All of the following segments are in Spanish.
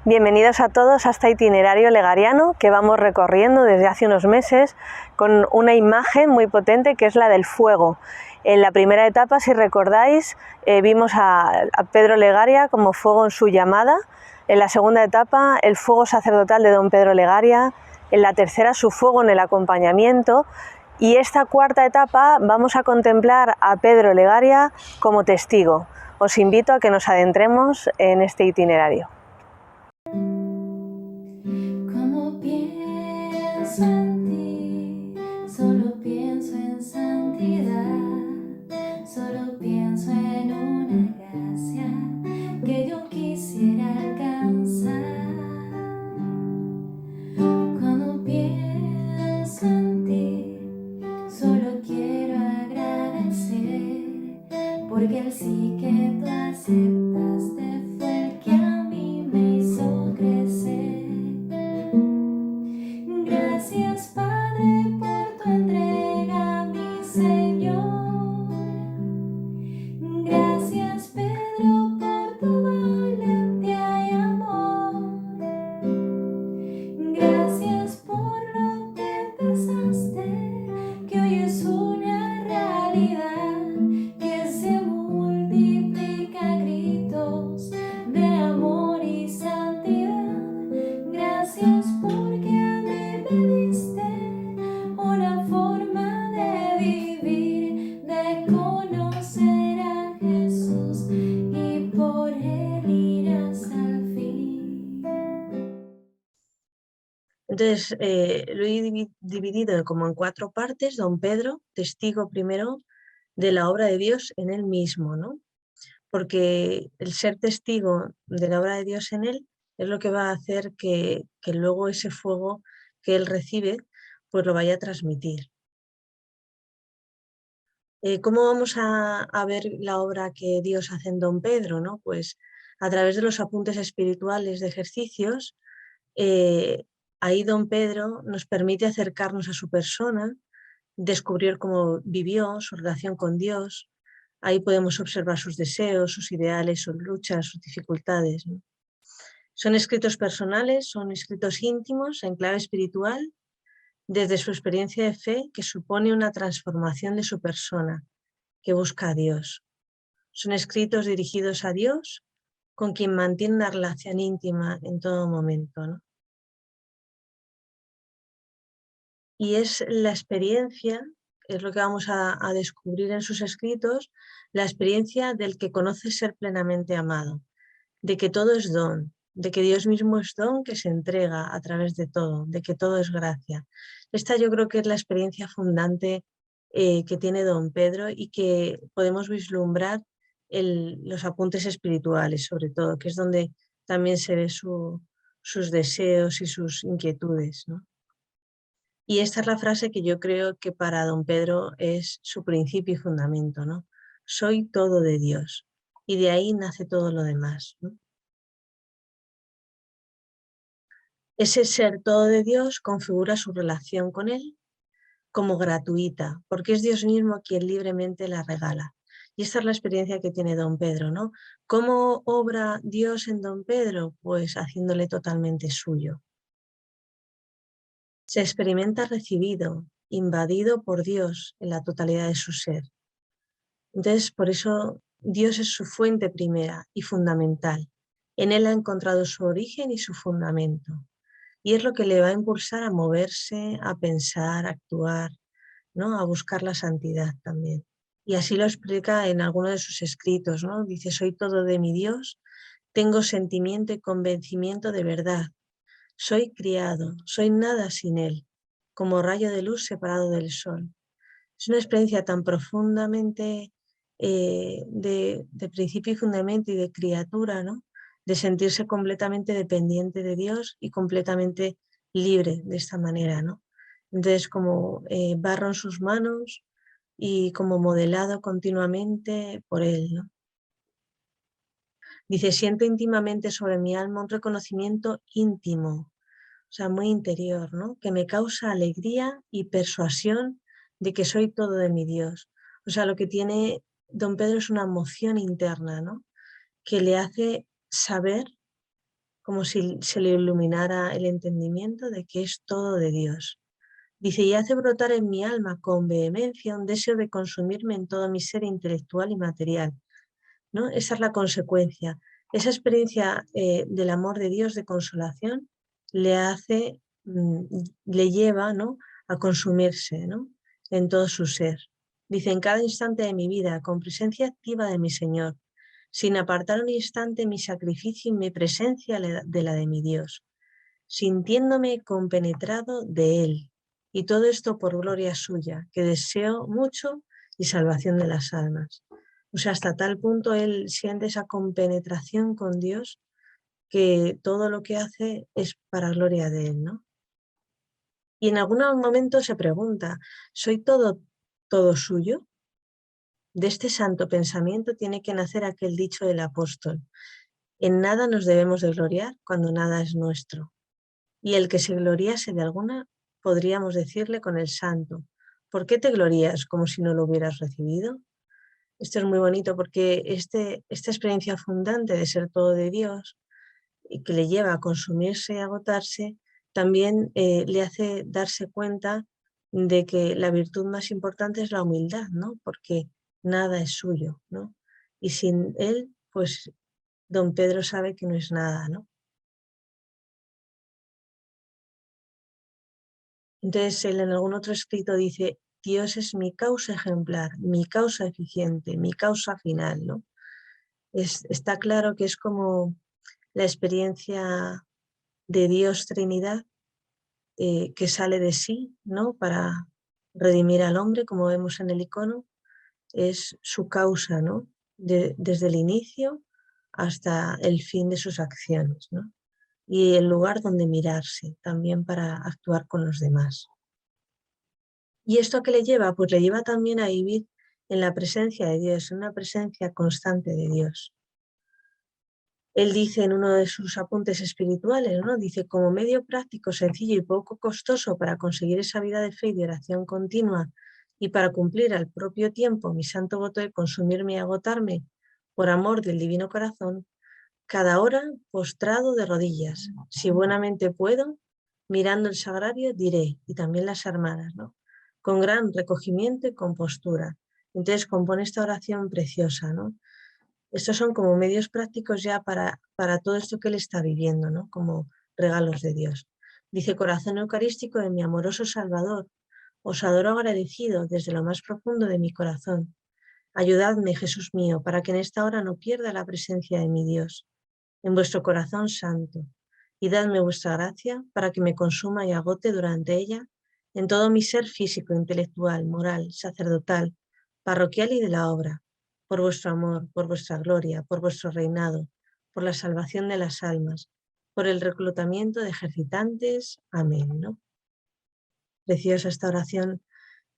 Bienvenidos a todos a este itinerario legariano que vamos recorriendo desde hace unos meses con una imagen muy potente que es la del fuego. En la primera etapa, si recordáis, vimos a Pedro Legaria como fuego en su llamada. En la segunda etapa, el fuego sacerdotal de don Pedro Legaria. En la tercera, su fuego en el acompañamiento. Y esta cuarta etapa vamos a contemplar a Pedro Legaria como testigo. Os invito a que nos adentremos en este itinerario. Cuando pienso en ti, solo pienso en santidad, solo pienso en una gracia que yo quisiera alcanzar. Cuando pienso en ti, solo quiero agradecer, porque el sí que tú aceptaste fue el que a mí me hizo crecer. Gracias, Padre, por tu entrega, mi Señor. Gracias, Pedro, por tu valentía y amor. Gracias por lo que empezaste, que hoy es una realidad, que se multiplica a gritos de amor y santidad. Gracias porque a mí me diste una forma de vivir, de conocer a Jesús y por él ir hasta el fin. Entonces, lo he dividido como en 4 partes. Don Pedro, testigo primero de la obra de Dios en él mismo, ¿no? Porque el ser testigo de la obra de Dios en él es lo que va a hacer que luego ese fuego que él recibe, pues lo vaya a transmitir. ¿Cómo vamos a ver la obra que Dios hace en Don Pedro, ¿no? Pues a través de los apuntes espirituales de ejercicios. Ahí don Pedro nos permite acercarnos a su persona, descubrir cómo vivió, su relación con Dios. Ahí podemos observar sus deseos, sus ideales, sus luchas, sus dificultades, ¿no? Son escritos personales, son escritos íntimos, en clave espiritual, desde su experiencia de fe que supone una transformación de su persona, que busca a Dios. Son escritos dirigidos a Dios, con quien mantiene una relación íntima en todo momento, ¿no? Y es la experiencia, es lo que vamos a descubrir en sus escritos, la experiencia del que conoce ser plenamente amado, de que todo es don, de que Dios mismo es don que se entrega a través de todo, de que todo es gracia. Esta yo creo que es la experiencia fundante que tiene don Pedro y que podemos vislumbrar en los apuntes espirituales, sobre todo, que es donde también se ve sus deseos y sus inquietudes, ¿no? Y esta es la frase que yo creo que para don Pedro es su principio y fundamento, ¿no? Soy todo de Dios. Y de ahí nace todo lo demás, ¿no? Ese ser todo de Dios configura su relación con Él como gratuita, porque es Dios mismo quien libremente la regala. Y esta es la experiencia que tiene don Pedro, ¿no? ¿Cómo obra Dios en don Pedro? Pues haciéndole totalmente suyo. Se experimenta recibido, invadido por Dios en la totalidad de su ser. Entonces, por eso Dios es su fuente primera y fundamental. En Él ha encontrado su origen y su fundamento. Y es lo que le va a impulsar a moverse, a pensar, a actuar, ¿no? A buscar la santidad también. Y así lo explica en alguno de sus escritos, ¿no? Dice, soy todo de mi Dios, tengo sentimiento y convencimiento de verdad. Soy criado, soy nada sin Él, como rayo de luz separado del sol. Es una experiencia tan profundamente de principio y fundamento y de criatura, ¿no? De sentirse completamente dependiente de Dios y completamente libre de esta manera, ¿no? Entonces, como barro en sus manos y como modelado continuamente por Él, ¿no? Dice, siento íntimamente sobre mi alma un reconocimiento íntimo, o sea, muy interior, ¿no? Que me causa alegría y persuasión de que soy todo de mi Dios. O sea, lo que tiene don Pedro es una emoción interna, ¿no? Que le hace saber como si se le iluminara el entendimiento de que es todo de Dios. Dice, y hace brotar en mi alma con vehemencia un deseo de consumirme en todo mi ser intelectual y material, ¿no? Esa es la consecuencia. Esa experiencia del amor de Dios de consolación le hace, le lleva, ¿no?, a consumirse, ¿no?, en todo su ser. Dice, en cada instante de mi vida, con presencia activa de mi Señor, sin apartar un instante mi sacrificio y mi presencia de la de mi Dios, sintiéndome compenetrado de Él. Y todo esto por gloria suya, que deseo mucho y salvación de las almas. O sea, hasta tal punto él siente esa compenetración con Dios que todo lo que hace es para gloria de él, ¿no? Y en algún momento se pregunta, ¿soy todo suyo? De este santo pensamiento tiene que nacer aquel dicho del apóstol: en nada nos debemos de gloriar cuando nada es nuestro. Y el que se gloriase de alguna, podríamos decirle con el santo, ¿por qué te glorías como si no lo hubieras recibido? Esto es muy bonito porque esta experiencia fundante de ser todo de Dios y que le lleva a consumirse y agotarse, también le hace darse cuenta de que la virtud más importante es la humildad, ¿no? Porque nada es suyo, ¿no? Y sin él, pues don Pedro sabe que no es nada, ¿no? Entonces él en algún otro escrito dice, Dios es mi causa ejemplar, mi causa eficiente, mi causa final, ¿no? Está claro que es como la experiencia de Dios Trinidad que sale de sí, ¿no?, para redimir al hombre, como vemos en el icono, es su causa, ¿no?, desde el inicio hasta el fin de sus acciones, ¿no? Y el lugar donde mirarse también para actuar con los demás. ¿Y esto qué le lleva? Pues le lleva también a vivir en la presencia de Dios, en una presencia constante de Dios. Él dice en uno de sus apuntes espirituales, ¿no?, dice, como medio práctico, sencillo y poco costoso para conseguir esa vida de fe y de oración continua y para cumplir al propio tiempo mi santo voto de consumirme y agotarme por amor del Divino Corazón, cada hora postrado de rodillas, si buenamente puedo, mirando el sagrario, diré, y también las hermanas, ¿no?, con gran recogimiento y compostura. Entonces compone esta oración preciosa, ¿no? Estos son como medios prácticos ya para todo esto que él está viviendo, ¿no?, como regalos de Dios. Dice, corazón eucarístico de mi amoroso Salvador, os adoro agradecido desde lo más profundo de mi corazón. Ayudadme, Jesús mío, para que en esta hora no pierda la presencia de mi Dios, en vuestro corazón santo, y dadme vuestra gracia para que me consuma y agote durante ella en todo mi ser físico, intelectual, moral, sacerdotal, parroquial y de la obra, por vuestro amor, por vuestra gloria, por vuestro reinado, por la salvación de las almas, por el reclutamiento de ejercitantes. Amén, ¿no? Preciosa esta oración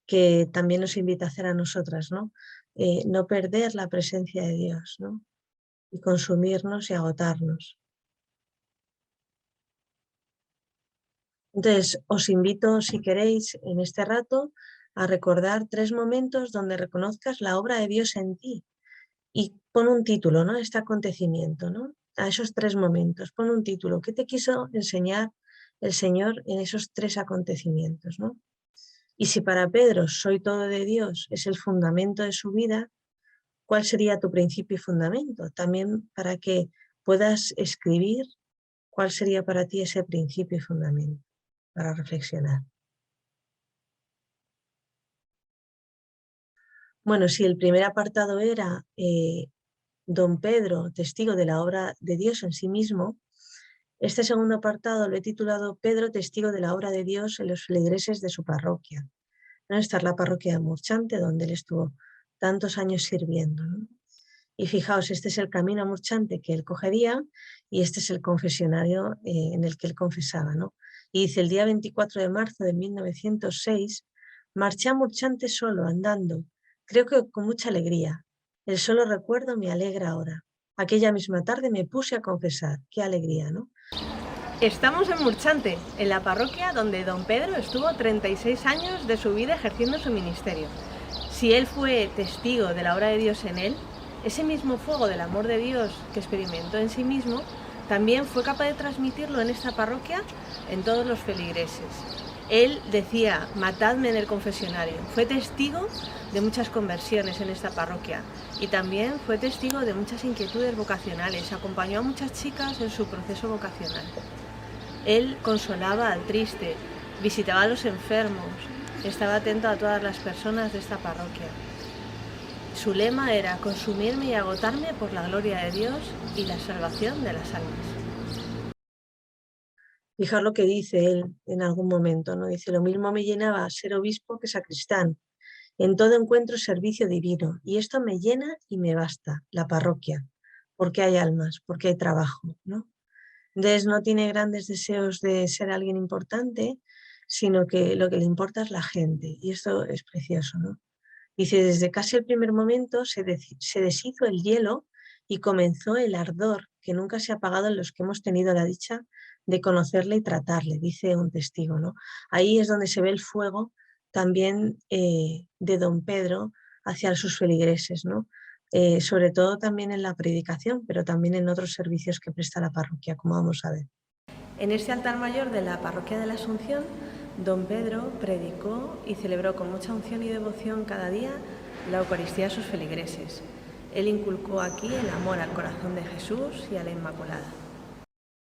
que también nos invita a hacer a nosotras, ¿no? No perder la presencia de Dios, ¿no?, y consumirnos y agotarnos. Entonces, os invito, si queréis, en este rato, a recordar 3 momentos donde reconozcas la obra de Dios en ti. Y pon un título, ¿no?, a este acontecimiento, ¿no?, a esos 3 momentos. Pon un título. ¿Qué te quiso enseñar el Señor en esos 3 acontecimientos, ¿no? Y si para Pedro soy todo de Dios es el fundamento de su vida, ¿cuál sería tu principio y fundamento? También para que puedas escribir cuál sería para ti ese principio y fundamento, para reflexionar. Bueno, si el primer apartado era don Pedro, testigo de la obra de Dios en sí mismo, este segundo apartado lo he titulado Pedro, testigo de la obra de Dios en los feligreses de su parroquia. ¿No? Esta es la parroquia de Murchante, donde él estuvo tantos años sirviendo, ¿no? Y fijaos, este es el camino a Murchante que él cogería y este es el confesionario en el que él confesaba, ¿no? Y dice, el día 24 de marzo de 1906, marché a Murchante solo, andando, creo que con mucha alegría. El solo recuerdo me alegra ahora. Aquella misma tarde me puse a confesar. Qué alegría, ¿no? Estamos en Murchante, en la parroquia donde don Pedro estuvo 36 años de su vida ejerciendo su ministerio. Si él fue testigo de la obra de Dios en él, ese mismo fuego del amor de Dios que experimentó en sí mismo también fue capaz de transmitirlo en esta parroquia en todos los feligreses. Él decía, matadme en el confesionario. Fue testigo de muchas conversiones en esta parroquia y también fue testigo de muchas inquietudes vocacionales. Acompañó a muchas chicas en su proceso vocacional. Él consolaba al triste, visitaba a los enfermos, estaba atento a todas las personas de esta parroquia. Su lema era consumirme y agotarme por la gloria de Dios y la salvación de las almas. Fijar lo que dice él en algún momento, ¿no? Dice, lo mismo me llenaba ser obispo que sacristán. En todo encuentro servicio divino y esto me llena y me basta, la parroquia, porque hay almas, porque hay trabajo, ¿no? Entonces no tiene grandes deseos de ser alguien importante, sino que lo que le importa es la gente y esto es precioso, ¿no? Dice, desde casi el primer momento se deshizo el hielo y comenzó el ardor que nunca se ha apagado en los que hemos tenido la dicha de conocerle y tratarle, dice un testigo, ¿no? Ahí es donde se ve el fuego también de don Pedro hacia sus feligreses, ¿no? Sobre todo también en la predicación, pero también en otros servicios que presta la parroquia, como vamos a ver. En este altar mayor de la parroquia de la Asunción, don Pedro predicó y celebró con mucha unción y devoción cada día la Eucaristía a sus feligreses. Él inculcó aquí el amor al corazón de Jesús y a la Inmaculada.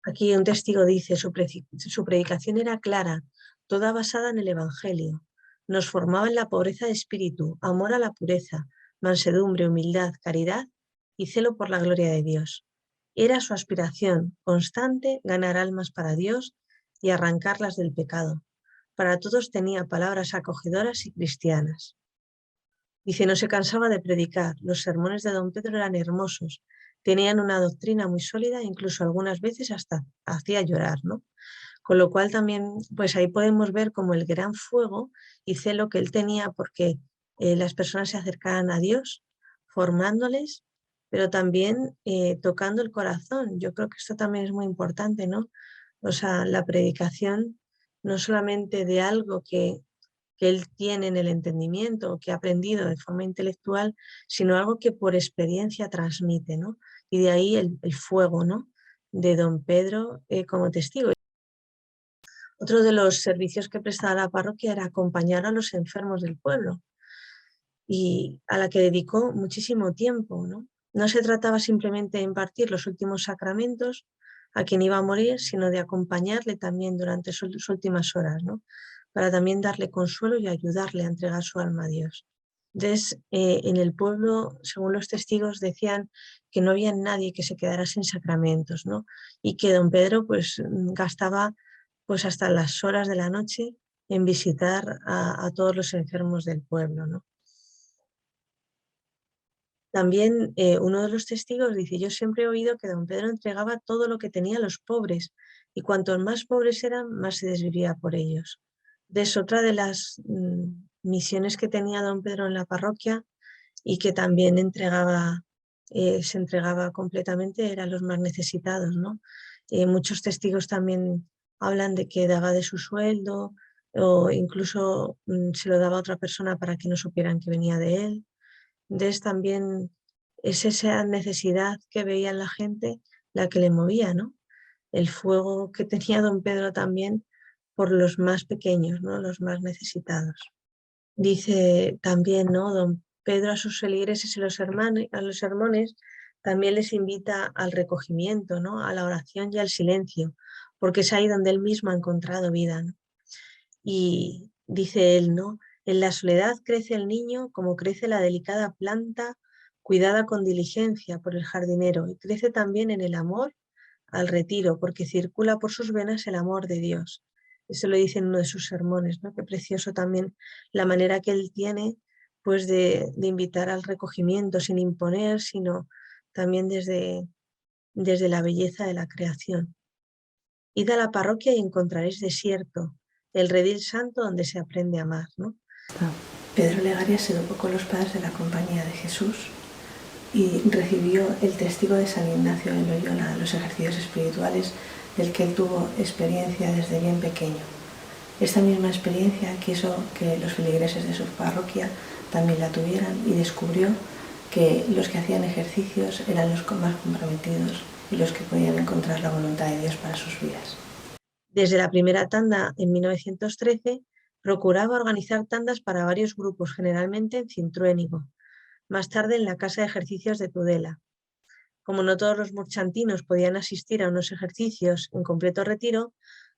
Aquí un testigo dice, su predicación era clara, toda basada en el Evangelio. Nos formaba en la pobreza de espíritu, amor a la pureza, mansedumbre, humildad, caridad y celo por la gloria de Dios. Era su aspiración constante ganar almas para Dios y arrancarlas del pecado. Para todos tenía palabras acogedoras y cristianas. Dice, no se cansaba de predicar, los sermones de don Pedro eran hermosos, tenían una doctrina muy sólida, incluso algunas veces hasta hacía llorar, ¿no? Con lo cual también, pues ahí podemos ver como el gran fuego y celo que él tenía porque las personas se acercaran a Dios, formándoles, pero también tocando el corazón. Yo creo que esto también es muy importante, ¿no? O sea, la predicación no solamente de algo que él tiene en el entendimiento, que ha aprendido de forma intelectual, sino algo que por experiencia transmite, ¿no? Y de ahí el fuego, ¿no? De don Pedro como testigo. Otro de los servicios que prestaba la parroquia era acompañar a los enfermos del pueblo y a la que dedicó muchísimo tiempo, ¿no? No se trataba simplemente de impartir los últimos sacramentos a quien iba a morir, sino de acompañarle también durante sus últimas horas, ¿no? Para también darle consuelo y ayudarle a entregar su alma a Dios. Entonces, en el pueblo, según los testigos, decían que no había nadie que se quedara sin sacramentos, ¿no? Y que don Pedro pues gastaba pues hasta las horas de la noche en visitar a todos los enfermos del pueblo, ¿no? También uno de los testigos dice, yo siempre he oído que don Pedro entregaba todo lo que tenía a los pobres y cuantos más pobres eran, más se desvivía por ellos. Es otra de las misiones que tenía don Pedro en la parroquia y que también se entregaba completamente, eran los más necesitados, ¿no? Muchos testigos también hablan de que daba de su sueldo o incluso se lo daba a otra persona para que no supieran que venía de él. Entonces también es esa necesidad que veía en la gente la que le movía, ¿no? El fuego que tenía don Pedro también por los más pequeños, ¿no? Los más necesitados. Dice también, ¿no? Don Pedro a sus feligreses y a los sermones también les invita al recogimiento, ¿no? A la oración y al silencio, porque es ahí donde él mismo ha encontrado vida, ¿no? Y dice él, ¿no? En la soledad crece el niño como crece la delicada planta cuidada con diligencia por el jardinero y crece también en el amor al retiro porque circula por sus venas el amor de Dios. Eso lo dice en uno de sus sermones, ¿no? Qué precioso también la manera que él tiene pues de invitar al recogimiento sin imponer, sino también desde la belleza de la creación. Id a la parroquia y encontraréis desierto, el redil santo donde se aprende a amar, ¿no? Pedro Legaria se educó con los padres de la Compañía de Jesús y recibió el testigo de San Ignacio de Loyola, los ejercicios espirituales del que él tuvo experiencia desde bien pequeño. Esta misma experiencia quiso que los feligreses de su parroquia también la tuvieran y descubrió que los que hacían ejercicios eran los más comprometidos y los que podían encontrar la voluntad de Dios para sus vidas. Desde la primera tanda en 1913, procuraba organizar tandas para varios grupos, generalmente en Cintruénigo, más tarde en la Casa de Ejercicios de Tudela. Como no todos los murchantinos podían asistir a unos ejercicios en completo retiro,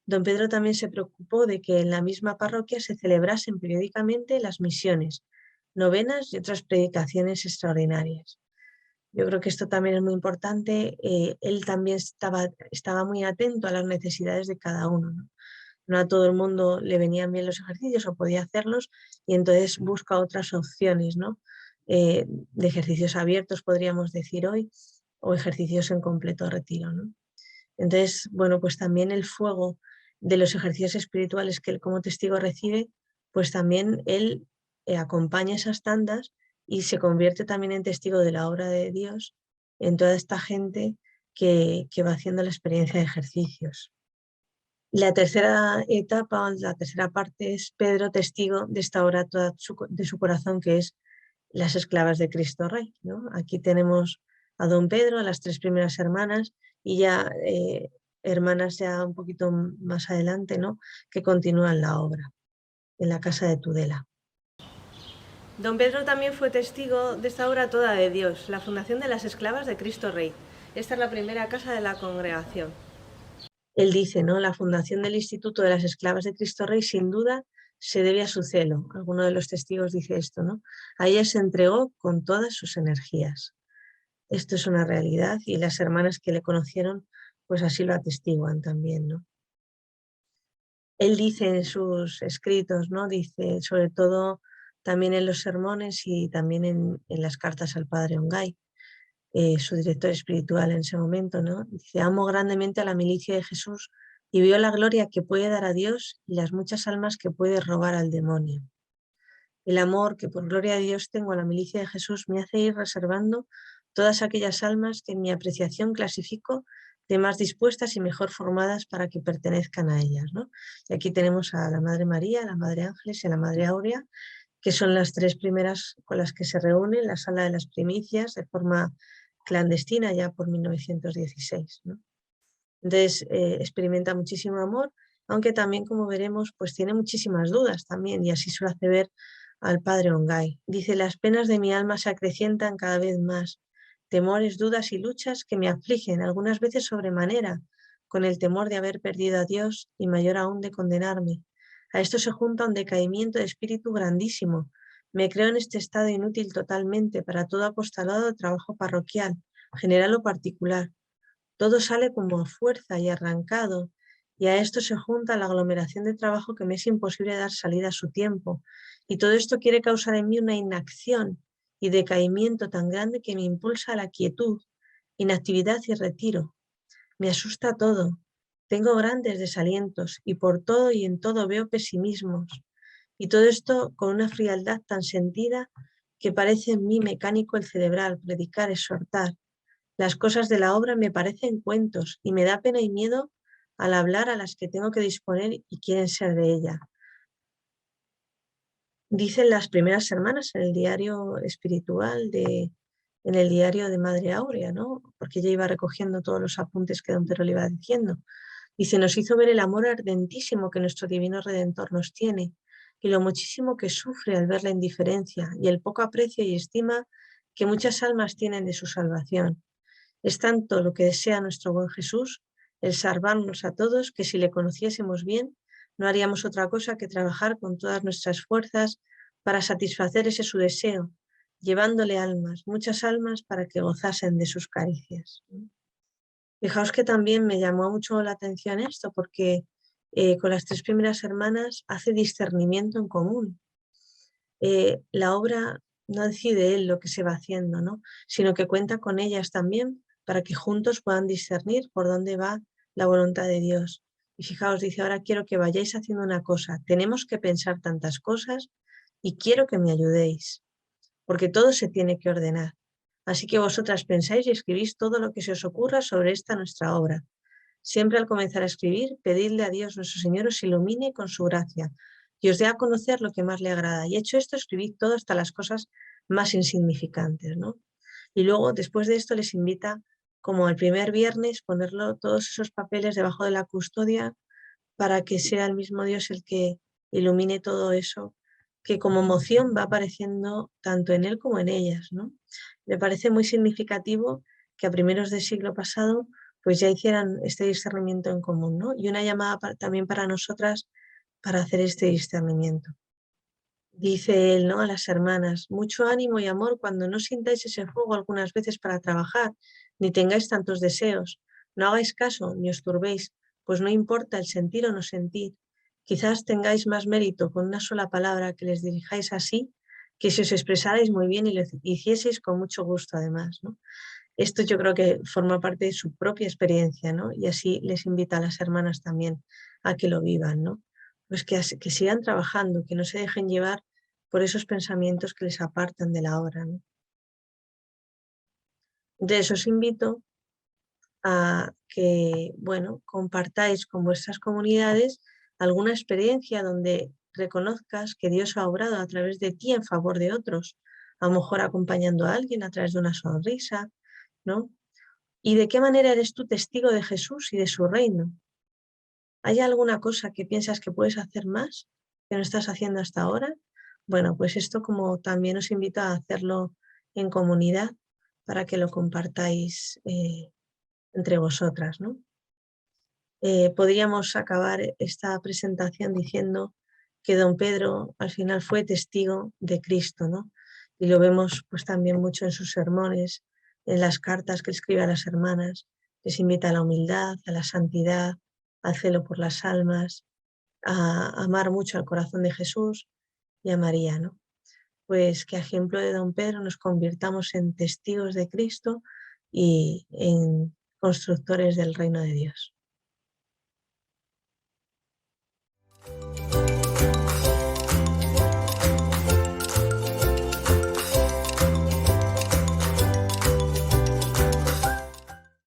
don Pedro también se preocupó de que en la misma parroquia se celebrasen periódicamente las misiones, novenas y otras predicaciones extraordinarias. Yo creo que esto también es muy importante. Él también estaba muy atento a las necesidades de cada uno, ¿no? No a todo el mundo le venían bien los ejercicios o podía hacerlos, y entonces busca otras opciones, ¿no? De ejercicios abiertos, podríamos decir hoy, o ejercicios en completo retiro, ¿no? Entonces, bueno, pues también el fuego de los ejercicios espirituales que él como testigo recibe, pues también él acompaña esas tandas y se convierte también en testigo de la obra de Dios en toda esta gente que va haciendo la experiencia de ejercicios. La tercera etapa, la tercera parte es Pedro testigo de esta obra toda de su corazón, que es las esclavas de Cristo Rey, ¿no? Aquí tenemos a don Pedro, a las tres primeras hermanas y ya hermanas ya un poquito más adelante, ¿no? Que continúan la obra en la casa de Tudela. Don Pedro también fue testigo de esta obra toda de Dios, la fundación de las esclavas de Cristo Rey. Esta es la primera casa de la congregación. Él dice, ¿no? La fundación del Instituto de las Esclavas de Cristo Rey sin duda se debe a su celo. Alguno de los testigos dice esto, ¿no? A ella se entregó con todas sus energías. Esto es una realidad y las hermanas que le conocieron pues así lo atestiguan también, ¿no? Él dice en sus escritos, ¿no? Dice sobre todo también en los sermones y también en las cartas al padre Ongay, su director espiritual en ese momento, ¿no? Dice, amo grandemente a la milicia de Jesús y veo la gloria que puede dar a Dios y las muchas almas que puede robar al demonio. El amor que por gloria de Dios tengo a la milicia de Jesús me hace ir reservando todas aquellas almas que en mi apreciación clasifico de más dispuestas y mejor formadas para que pertenezcan a ellas, ¿no? Y aquí tenemos a la Madre María, a la Madre Ángeles y a la Madre Áurea, que son las tres primeras con las que se reúne en la sala de las primicias de forma clandestina ya por 1916, ¿no? Entonces experimenta muchísimo amor, aunque también, como veremos, pues tiene muchísimas dudas también, y así se lo hace ver al padre Ongay. Dice, las penas de mi alma se acrecientan cada vez más, temores, dudas y luchas que me afligen, algunas veces sobremanera, con el temor de haber perdido a Dios y mayor aún de condenarme. A esto se junta un decaimiento de espíritu grandísimo. Me creo en este estado inútil totalmente para todo apostolado de trabajo parroquial, general o particular. Todo sale como a fuerza y arrancado, y a esto se junta la aglomeración de trabajo que me es imposible dar salida a su tiempo. Y todo esto quiere causar en mí una inacción y decaimiento tan grande que me impulsa a la quietud, inactividad y retiro. Me asusta todo. Tengo grandes desalientos y por todo y en todo veo pesimismos. Y todo esto con una frialdad tan sentida que parece en mí mecánico el celebrar, predicar, exhortar. Las cosas de la obra me parecen cuentos y me da pena y miedo al hablar a las que tengo que disponer y quieren ser de ella. Dicen las primeras hermanas en el diario espiritual, en el diario de Madre Áurea, ¿no? Porque ella iba recogiendo todos los apuntes que don Pedro le iba diciendo. Dice, nos hizo ver el amor ardentísimo que nuestro divino Redentor nos tiene y lo muchísimo que sufre al ver la indiferencia y el poco aprecio y estima que muchas almas tienen de su salvación. Es tanto lo que desea nuestro buen Jesús, el salvarnos a todos, que si le conociésemos bien, no haríamos otra cosa que trabajar con todas nuestras fuerzas para satisfacer ese su deseo, llevándole almas, muchas almas, para que gozasen de sus caricias. Fijaos que también me llamó mucho la atención esto, porque con las tres primeras hermanas hace discernimiento en común. La obra no decide él lo que se va haciendo, ¿no? Sino que cuenta con ellas también para que juntos puedan discernir por dónde va la voluntad de Dios. Y fijaos, dice, ahora quiero que vayáis haciendo una cosa. Tenemos que pensar tantas cosas y quiero que me ayudéis, porque todo se tiene que ordenar. Así que vosotras pensáis y escribís todo lo que se os ocurra sobre esta nuestra obra. Siempre al comenzar a escribir, pedidle a Dios nuestro Señor os ilumine con su gracia y os dé a conocer lo que más le agrada. Y hecho esto, escribid todo hasta las cosas más insignificantes, ¿no? Y luego, después de esto, les invita como el primer viernes, ponerlo todos esos papeles debajo de la custodia para que sea el mismo Dios el que ilumine todo eso, que como emoción va apareciendo tanto en él como en ellas, ¿no? Me parece muy significativo que a primeros del siglo pasado pues ya hicieran este discernimiento en común, ¿no? Y una llamada también para nosotras para hacer este discernimiento. Dice él, ¿no?, a las hermanas: mucho ánimo y amor cuando no sintáis ese fuego algunas veces para trabajar, ni tengáis tantos deseos. No hagáis caso, ni os turbéis, pues no importa el sentir o no sentir. Quizás tengáis más mérito con una sola palabra que les dirijáis así, que si os expresarais muy bien y lo hicieseis con mucho gusto además, ¿no? Esto yo creo que forma parte de su propia experiencia, ¿no? Y así les invita a las hermanas también a que lo vivan, ¿no? Pues que sigan trabajando, que no se dejen llevar por esos pensamientos que les apartan de la obra, ¿no? Entonces os invito a que, bueno, compartáis con vuestras comunidades alguna experiencia donde reconozcas que Dios ha obrado a través de ti en favor de otros, a lo mejor acompañando a alguien a través de una sonrisa, ¿no? ¿Y de qué manera eres tú testigo de Jesús y de su reino? ¿Hay alguna cosa que piensas que puedes hacer más que no estás haciendo hasta ahora? Bueno, pues esto como también os invito a hacerlo en comunidad para que lo compartáis entre vosotras, ¿no? Podríamos acabar esta presentación diciendo que don Pedro al final fue testigo de Cristo, ¿no? Y lo vemos pues también mucho en sus sermones, en las cartas que escribe a las hermanas, les invita a la humildad, a la santidad, al celo por las almas, a amar mucho al corazón de Jesús y a María, ¿no? Pues que a ejemplo de don Pedro nos convirtamos en testigos de Cristo y en constructores del reino de Dios.